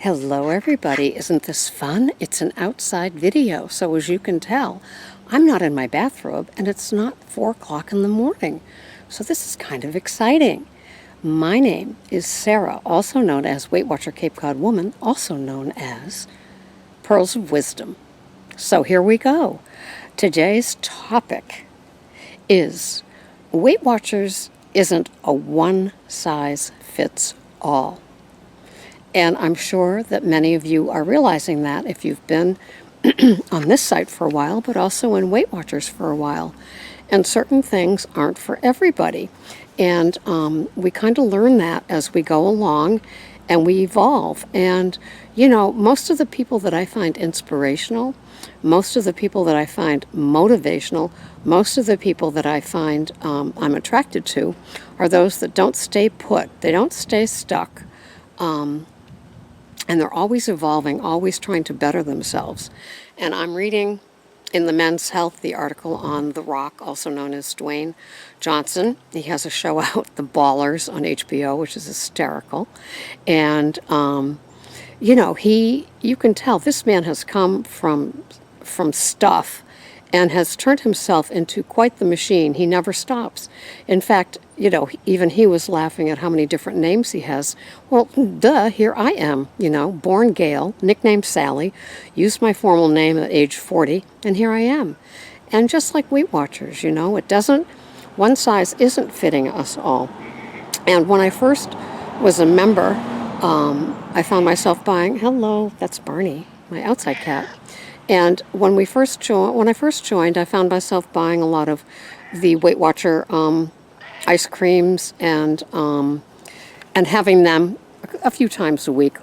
Hello everybody, isn't this fun? It's an outside video, so as you can tell, I'm not in my bathrobe and it's not 4 o'clock in the morning. So this is kind of exciting. My name is Sarah, also known as Weight Watcher Cape Cod Woman, also known as Pearls of Wisdom. So here we go. Today's topic is Weight Watchers isn't a one-size-fits-all. And I'm sure that many of you are realizing that if you've been on this site for a while, but also in Weight Watchers for a while. And certain things aren't for everybody. And we kind of learn that as we go along and we evolve. And, you know, most of the people that I find inspirational, most of the people that I find motivational, most of the people that I find I'm attracted to are those that don't stay put. They don't stay stuck. And they're always evolving, always trying to better themselves. And I'm reading in the Men's Health the article on The Rock, also known as Dwayne Johnson. He has a show out, The Ballers, on HBO, which is hysterical. And, you know, you can tell this man has come from stuff and has turned himself into quite the machine. He never stops. In fact, you know, even he was laughing at how many different names he has. Well, duh, here I am, you know, born Gail, nicknamed Sally, used my formal name at age 40, and here I am. And just like Weight Watchers, you know, one size isn't fitting us all. And when I first was a member, I found myself buying, hello, that's Barney, my outside cat. And when I first joined, I found myself buying a lot of the Weight Watcher ice creams and having them a few times a week.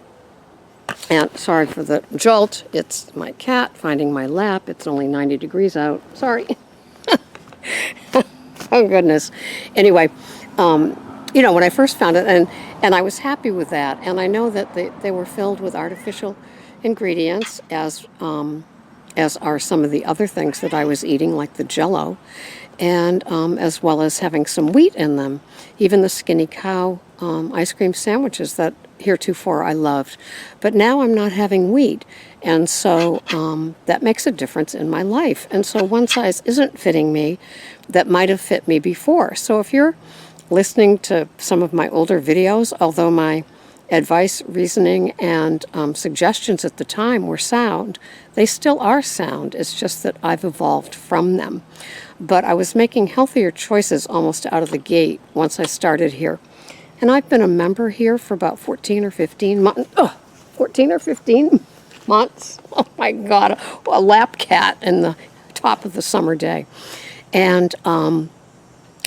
And sorry for the jolt. It's my cat finding my lap. It's only 90 degrees out. Sorry. Oh goodness. Anyway, you know, when I first found it, and I was happy with that. And I know that they were filled with artificial ingredients, as are some of the other things that I was eating, like the Jell-O, and as well as having some wheat in them. Even the Skinny Cow ice cream sandwiches that heretofore I loved. But now I'm not having wheat, and so that makes a difference in my life. And so one size isn't fitting me that might have fit me before. So if you're listening to some of my older videos, although my advice, reasoning, and suggestions at the time were sound, they still are sound. It's just that I've evolved from them. But I was making healthier choices almost out of the gate once I started here. And I've been a member here for about 14 or 15 months. 14 or 15 months. Oh my God, a lap cat in the top of the summer day. And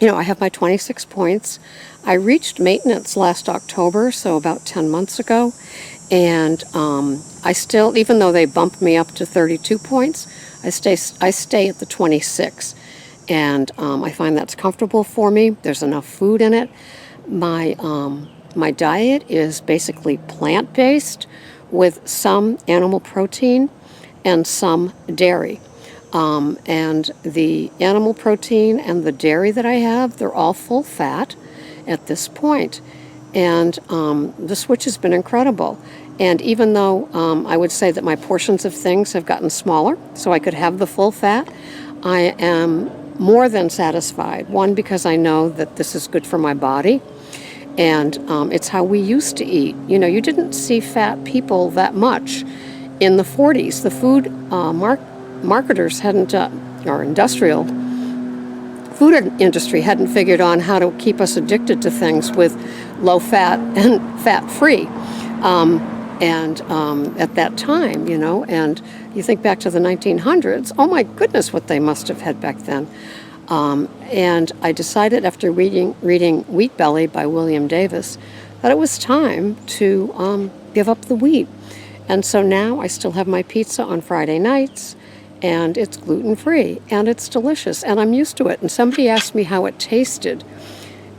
you know, I have my 26 points. I reached maintenance last October, so about 10 months ago. And I still, even though they bumped me up to 32 points, I stay at the 26. And I find that's comfortable for me. There's enough food in it. My diet is basically plant-based with some animal protein and some dairy. And the animal protein and the dairy that I have, they're all full fat at this point. And the switch has been incredible. And even though I would say that my portions of things have gotten smaller, so I could have the full fat, I am more than satisfied. One, because I know that this is good for my body. And it's how we used to eat. You know, you didn't see fat people that much in the 40s. The food marketers hadn't, or industrial food industry hadn't figured on how to keep us addicted to things with low fat and fat free. At that time, you know, and you think back to the 1900s, oh my goodness, what they must have had back then. And I decided after reading Wheat Belly by William Davis that it was time to give up the wheat. And so now I still have my pizza on Friday nights, and it's gluten-free, and it's delicious, and I'm used to it. And somebody asked me how it tasted,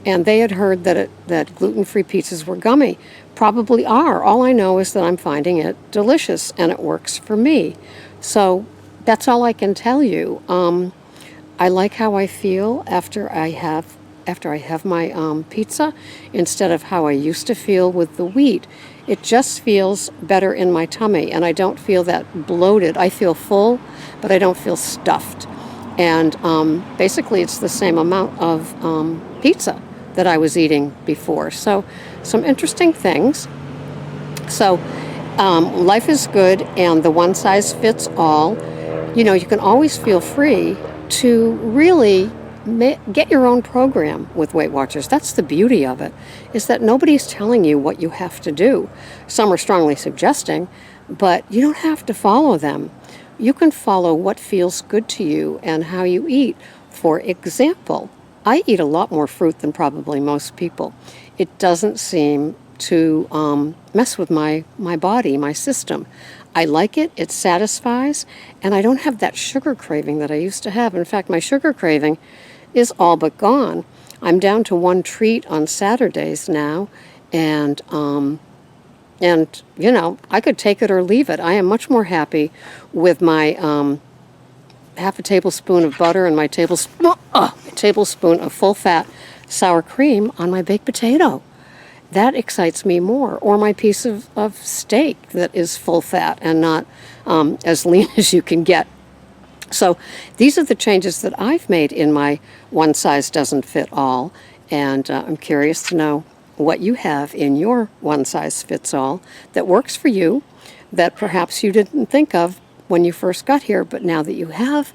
and they had heard that gluten-free pizzas were gummy. Probably are. All I know is that I'm finding it delicious, and it works for me. So that's all I can tell you. I like how I feel after I have after I have my pizza, instead of how I used to feel with the wheat. It just feels better in my tummy, and I don't feel that bloated. I feel full, but I don't feel stuffed. And basically, it's the same amount of pizza that I was eating before. So, some interesting things. So, life is good, and the one size fits all. You know, you can always feel free to really get your own program with Weight Watchers. That's the beauty of it, is that nobody's telling you what you have to do. Some are strongly suggesting, but you don't have to follow them. You can follow what feels good to you and how you eat. For example, I eat a lot more fruit than probably most people. It doesn't seem to mess with my body, my system. I like it, it satisfies, and I don't have that sugar craving that I used to have. In fact, my sugar craving is all but gone. I'm down to one treat on Saturdays now, and you know, I could take it or leave it. I am much more happy with my half a tablespoon of butter and my tablespoon of full-fat sour cream on my baked potato. That excites me more. Or my piece of steak that is full fat and not as lean as you can get. So these are the changes that I've made in my one size doesn't fit all. And I'm curious to know what you have in your one size fits all that works for you, that perhaps you didn't think of when you first got here, but now that you have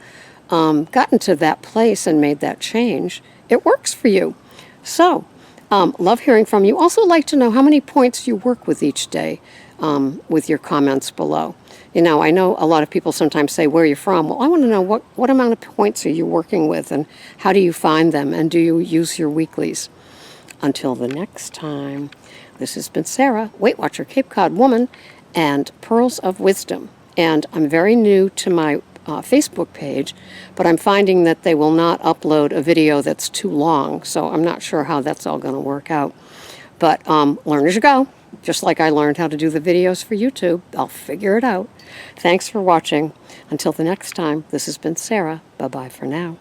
gotten to that place and made that change, it works for you. So, love hearing from you. Also like to know how many points you work with each day with your comments below. You know, I know a lot of people sometimes say, where are you from? Well, I want to know what amount of points are you working with, and how do you find them, and do you use your weeklies? Until the next time, this has been Sarah, Weight Watcher, Cape Cod woman, and Pearls of Wisdom. And I'm very new to my Facebook page, but I'm finding that they will not upload a video that's too long, so I'm not sure how that's all going to work out. But learn as you go. Just like I learned how to do the videos for YouTube, I'll figure it out. Thanks for watching. Until the next time, this has been Sarah. Bye-bye for now.